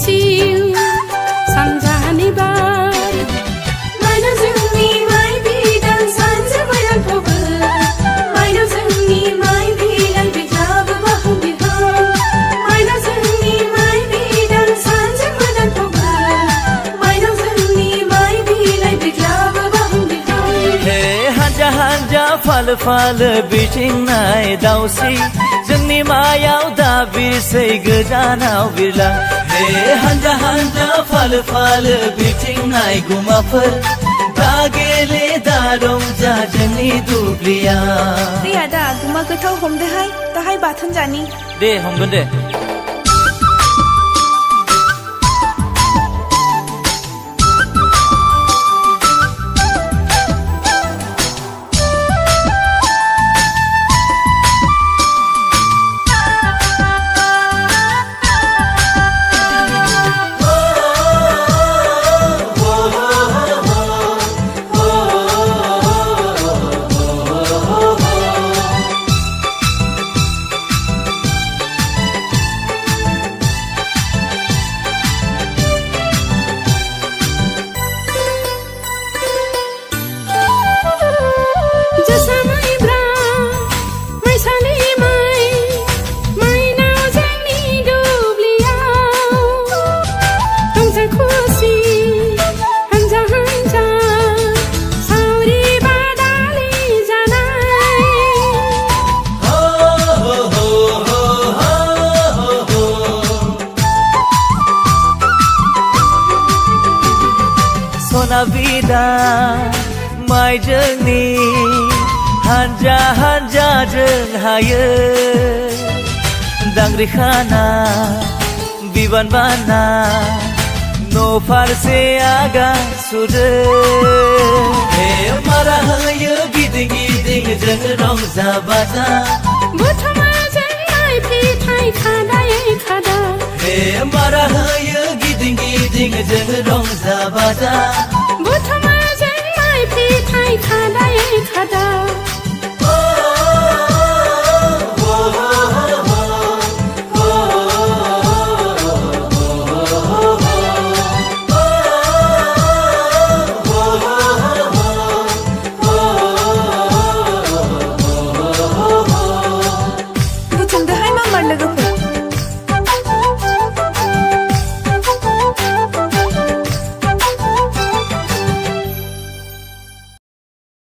सिउ सानजाहानि बार माइनाव जोंनि माइ बिदां सानजा मोदानखौबो माइनाव जोंनि माइ बिदां बिग्लाबो बाहां बिहां माइनाव जोंनि माइ बिदां सानजा मोदानखौबो माइनाव जोंनि माइ बिलाइ बिग्लाबो बाहां बिहां हे हानजा हानजा फालो फालो बिथिंनाय दाउस्रि जोंनि मायाव दा बिरसै गोजानाव बिरलां हे हानजा हानजा फालो फालो बिथिंनाय गुमाफोर दा गेले दा रंजा जोंनि दुब्लियाव दे आदा गुमा गोथाव हमदोहाय दाहाय बाथोन जानि दे हमगोन दे सना बिदा माइ जोंनि हानजा हानजा जों हायो दांग्रि खाना बिबान बाना न' फारसे आगान सुरो हे मारा होयो गिदिं गिदिं जों रंजा बाजा बुथुमा जों माइ फिथाइ खादायै खादा हे मारा होयो गिदिं गिदिं जों रंजा बाजा बुथुमा जों माइ फिथाइ खादायै